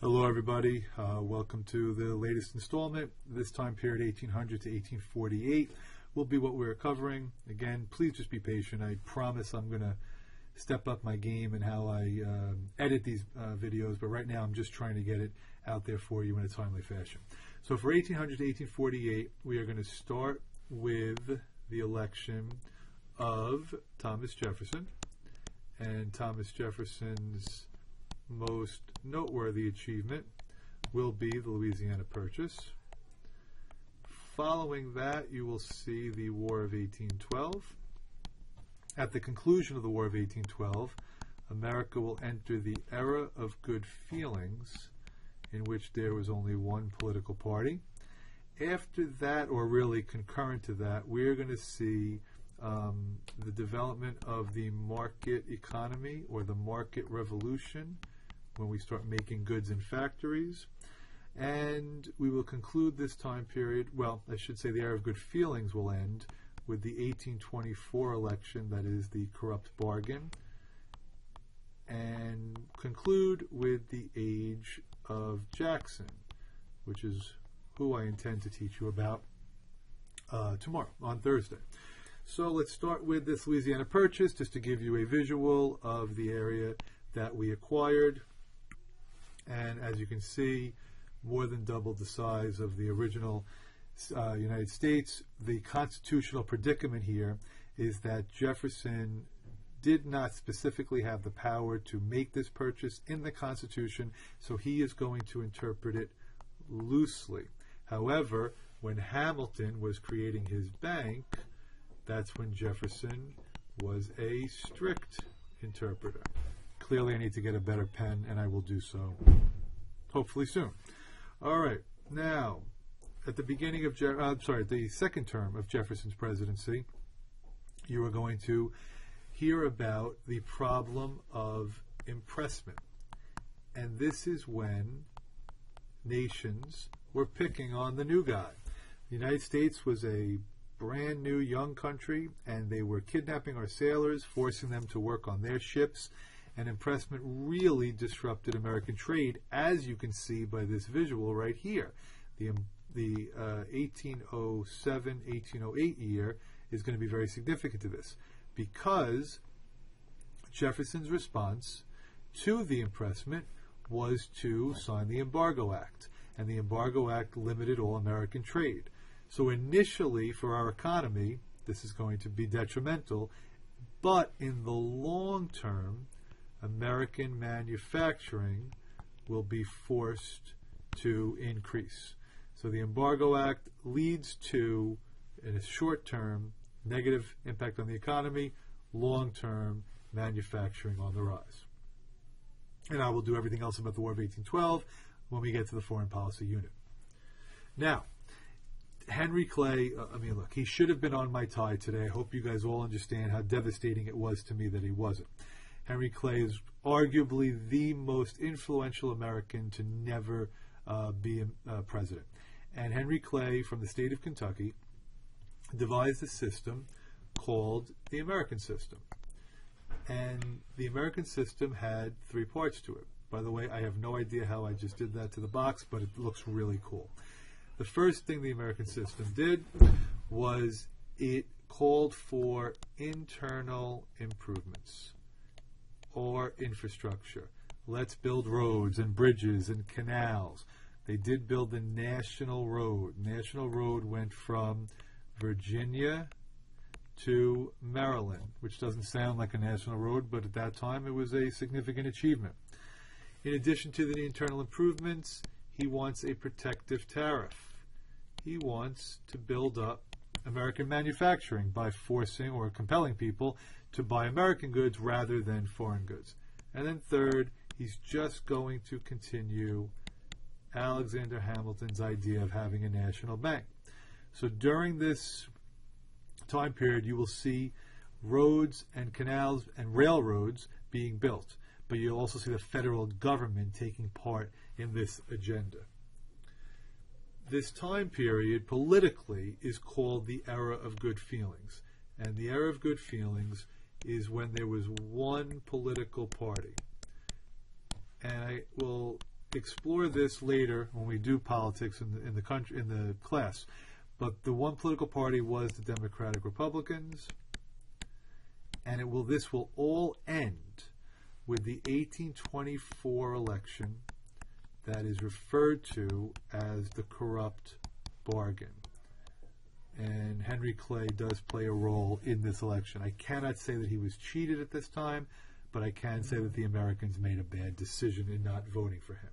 Hello everybody, welcome to the latest installment. This time period 1800 to 1848 will be what we're covering. Again, please just be patient. I promise I'm going to step up my game in how I edit these videos, but right now I'm just trying to get it out there for you in a timely fashion. So for 1800 to 1848, we are going to start with the election of Thomas Jefferson, and Thomas Jefferson's most noteworthy achievement will be the Louisiana Purchase. Following that, you will see the War of 1812. At the conclusion of the War of 1812, America will enter the era of good feelings, in which there was only one political party. After that, or really concurrent to that, we're going to see the development of the market economy, or the market revolution, when we start making goods in factories. And we will conclude this time period, well, I should say the era of good feelings will end with the 1824 election, that is the corrupt bargain, and conclude with the age of Jackson, which is who I intend to teach you about tomorrow, on Thursday. So let's start with this Louisiana Purchase, just to give you a visual of the area that we acquired. And as you can see, more than doubled the size of the original United States. The constitutional predicament here is that Jefferson did not specifically have the power to make this purchase in the Constitution, so he is going to interpret it loosely. However, when Hamilton was creating his bank, that's when Jefferson was a strict interpreter. Clearly, I need to get a better pen, and I will do so hopefully soon. All right. Now, at the beginning of the second term of Jefferson's presidency, you are going to hear about the problem of impressment. And this is when nations were picking on the new guy. The United States was a brand new young country, and they were kidnapping our sailors, forcing them to work on their ships. And impressment really disrupted American trade, as you can see by this visual right here. The 1807-1808 year is going to be very significant to this, because Jefferson's response to the impressment was to sign the Embargo Act, and the Embargo Act limited all American trade. So initially, for our economy, this is going to be detrimental, but in the long term, American manufacturing will be forced to increase. So the Embargo Act leads to, in a short term, negative impact on the economy, long term, manufacturing on the rise. And I will do everything else about the War of 1812 when we get to the foreign policy unit. Now, Henry Clay, look, he should have been on my tie today. I hope you guys all understand how devastating it was to me that he wasn't. Henry Clay is arguably the most influential American to never be president. And Henry Clay, from the state of Kentucky, devised a system called the American system. And the American system had three parts to it. By the way, I have no idea how I just did that to the box, but it looks really cool. The first thing the American system did was it called for internal improvements, or infrastructure. Let's build roads and bridges and canals. They did build the National Road. National Road went from Virginia to Maryland, which doesn't sound like a national road, but at that time it was a significant achievement. In addition to the internal improvements, he wants a protective tariff. He wants to build up American manufacturing by forcing or compelling people to buy American goods rather than foreign goods. And then third, he's just going to continue Alexander Hamilton's idea of having a national bank. So during this time period, you will see roads and canals and railroads being built, but you'll also see the federal government taking part in this agenda. This time period, politically, is called the era of good feelings. And the era of good feelings is when there was one political party. And I will explore this later when we do politics in the country, in the class. But the one political party was the Democratic Republicans, and this will all end with the 1824 election that is referred to as the corrupt bargain. And Henry Clay does play a role in this election. I cannot say that he was cheated at this time, but I can say that the Americans made a bad decision in not voting for him.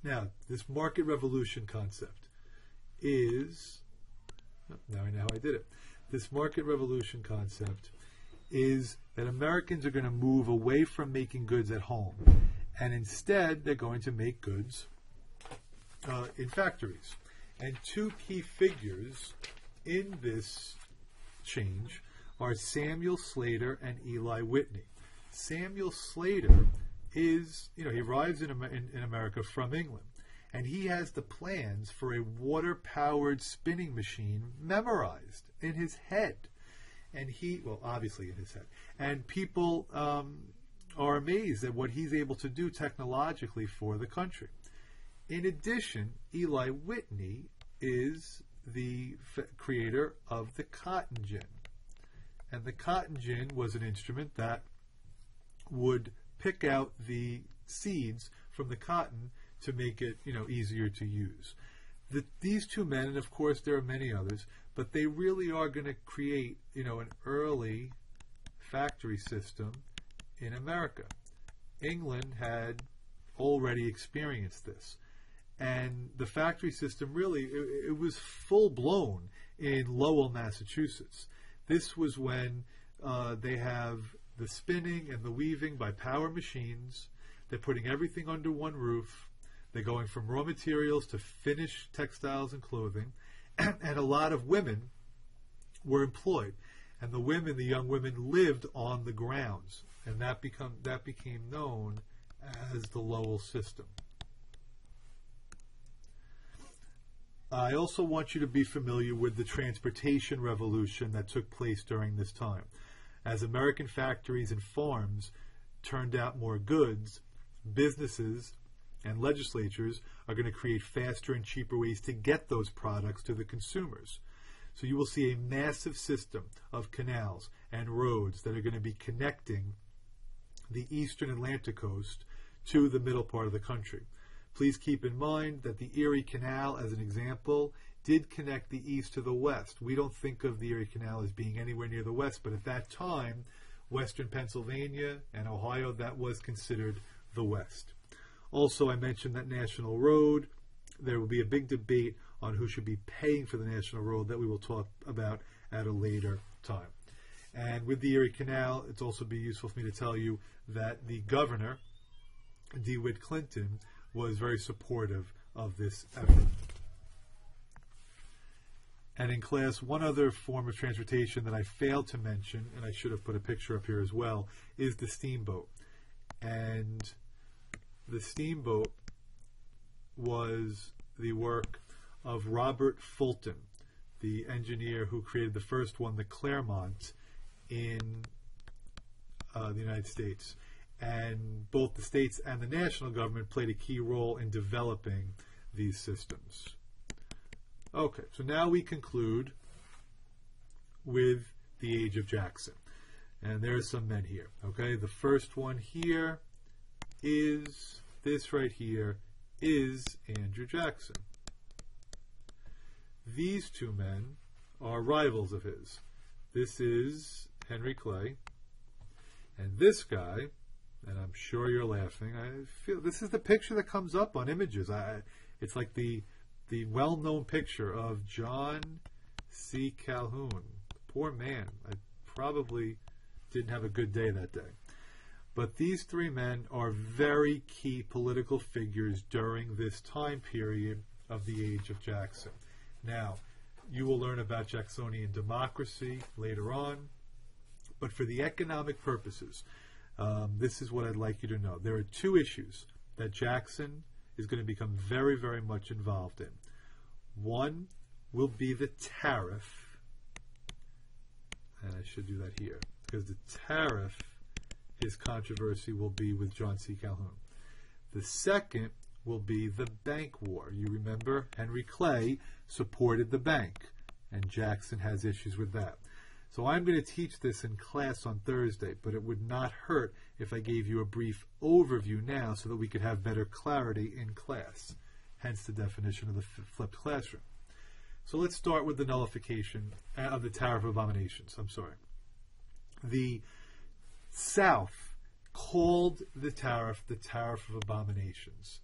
Now, this market revolution concept is, now I know how I did it. This market revolution concept is that Americans are going to move away from making goods at home, and instead they're going to make goods in factories. And two key figures in this change are Samuel Slater and Eli Whitney. Samuel Slater is, he arrives in America from England, and he has the plans for a water-powered spinning machine memorized in his head. And obviously in his head. And people are amazed at what he's able to do technologically for the country. In addition, Eli Whitney is the creator of the cotton gin. And the cotton gin was an instrument that would pick out the seeds from the cotton to make it, easier to use. These two men, and of course there are many others, but they really are going to create, an early factory system in America. England had already experienced this. And the factory system really, it was full-blown in Lowell, Massachusetts. This was when they have the spinning and the weaving by power machines. They're putting everything under one roof. They're going from raw materials to finished textiles and clothing. And a lot of women were employed. And the young women lived on the grounds. And that became known as the Lowell system. I also want you to be familiar with the transportation revolution that took place during this time. As American factories and farms turned out more goods, businesses and legislatures are going to create faster and cheaper ways to get those products to the consumers. So you will see a massive system of canals and roads that are going to be connecting the eastern Atlantic coast to the middle part of the country. Please keep in mind that the Erie Canal, as an example, did connect the east to the west. We don't think of the Erie Canal as being anywhere near the west, but at that time, western Pennsylvania and Ohio, that was considered the west. Also, I mentioned that National Road. There will be a big debate on who should be paying for the National Road that we will talk about at a later time. And with the Erie Canal, it's also be useful for me to tell you that the governor, DeWitt Clinton, was very supportive of this effort. And in class, one other form of transportation that I failed to mention, and I should have put a picture up here as well, is the steamboat. And the steamboat was the work of Robert Fulton, the engineer who created the first one, the Claremont, in the United States. And both the states and the national government played a key role in developing these systems. Okay, so now we conclude with the Age of Jackson. And there's some men here, okay? The first one here is, this right here, is Andrew Jackson. These two men are rivals of his. This is Henry Clay. And this guy, and I'm sure you're laughing, I feel this is the picture that comes up on images. It's like the well-known picture of John C. Calhoun. Poor man. I probably didn't have a good day that day. But these three men are very key political figures during this time period of the Age of Jackson. Now, you will learn about Jacksonian democracy later on, but for the economic purposes, this is what I'd like you to know. There are two issues that Jackson is going to become very, very much involved in. One will be the tariff, and I should do that here, because the tariff, his controversy will be with John C. Calhoun. The second will be the bank war. You remember Henry Clay supported the bank, and Jackson has issues with that. So I'm going to teach this in class on Thursday, but it would not hurt if I gave you a brief overview now so that we could have better clarity in class, hence the definition of the flipped classroom. So let's start with the nullification of the Tariff of Abominations. The South called the Tariff of Abominations,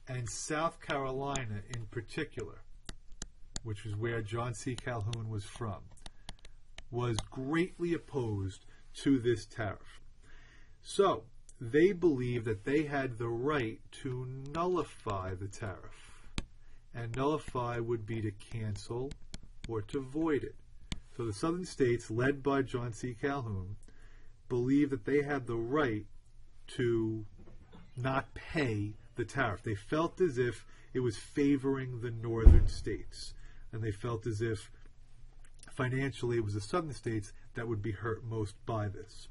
and South Carolina in particular, which is where John C. Calhoun was from, was greatly opposed to this tariff. So they believed that they had the right to nullify the tariff, and nullify would be to cancel or to void it. So the southern states, led by John C. Calhoun, believed that they had the right to not pay the tariff. They felt as if it was favoring the northern states, and they felt as if financially it was the southern states that would be hurt most by this.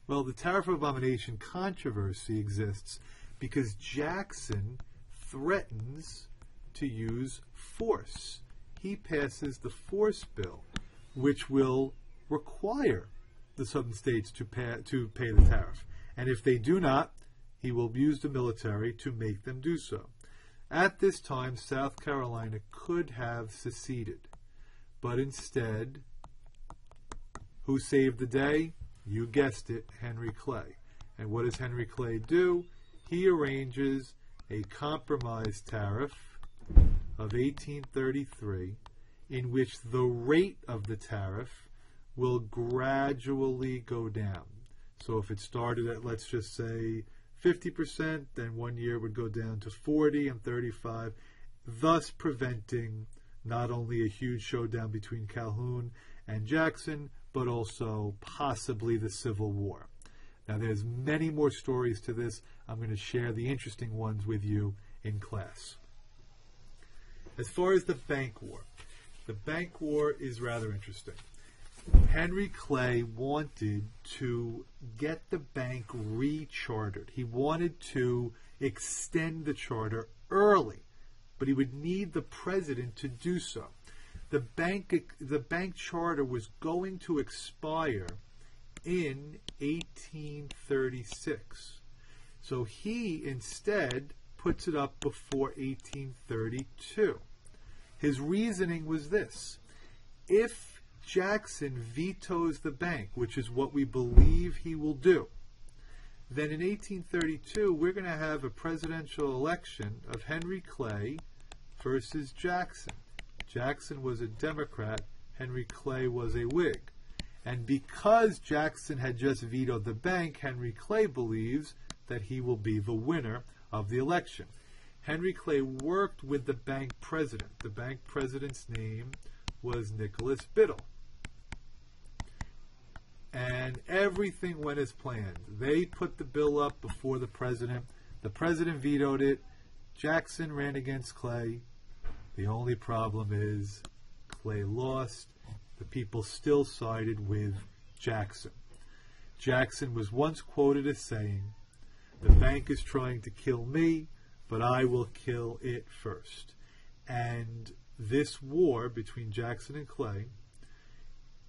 Well, the Tariff of Abomination controversy exists because Jackson threatens to use force. He passes the force bill, which will require the southern states to pay the tariff. And if they do not, he will use the military to make them do so. At this time, South Carolina could have seceded. But instead, who saved the day? You guessed it, Henry Clay. And what does Henry Clay do? He arranges a compromise tariff of 1833 in which the rate of the tariff will gradually go down. So if it started at, let's just say, 50%, then 1 year would go down to 40 and 35, thus preventing not only a huge showdown between Calhoun and Jackson, but also possibly the Civil War. Now, there's many more stories to this. I'm going to share the interesting ones with you in class. As far as the bank war is rather interesting. Henry Clay wanted to get the bank rechartered. He wanted to extend the charter early, but he would need the president to do so. The bank charter was going to expire in 1836. So he instead puts it up before 1832. His reasoning was this: if Jackson vetoes the bank, which is what we believe he will do, then in 1832 we're going to have a presidential election of Henry Clay versus Jackson. Jackson was a Democrat, Henry Clay was a Whig. And because Jackson had just vetoed the bank, Henry Clay believes that he will be the winner of the election. Henry Clay worked with the bank president. The bank president's name was Nicholas Biddle. And everything went as planned. They put the bill up before the president. The president vetoed it. Jackson ran against Clay. The only problem is Clay lost. The people still sided with Jackson. Jackson was once quoted as saying, "The bank is trying to kill me, but I will kill it first." And this war between Jackson and Clay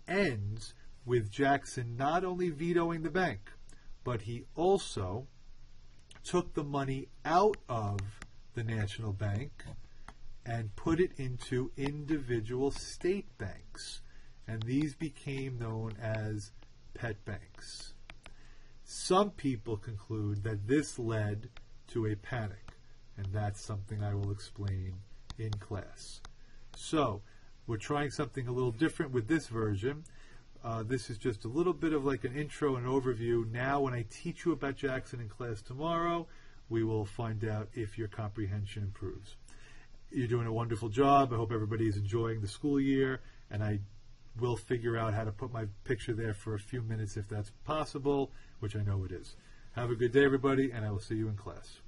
ends with Jackson not only vetoing the bank, but he also took the money out of the National Bank and put it into individual state banks. And these became known as pet banks. Some people conclude that this led to a panic, and that's something I will explain in class. So, we're trying something a little different with this version. This is just a little bit of like an intro and overview. Now, when I teach you about Jackson in class tomorrow, we will find out if your comprehension improves. You're doing a wonderful job. I hope everybody is enjoying the school year, and I will figure out how to put my picture there for a few minutes if that's possible, which I know it is. Have a good day, everybody, and I will see you in class.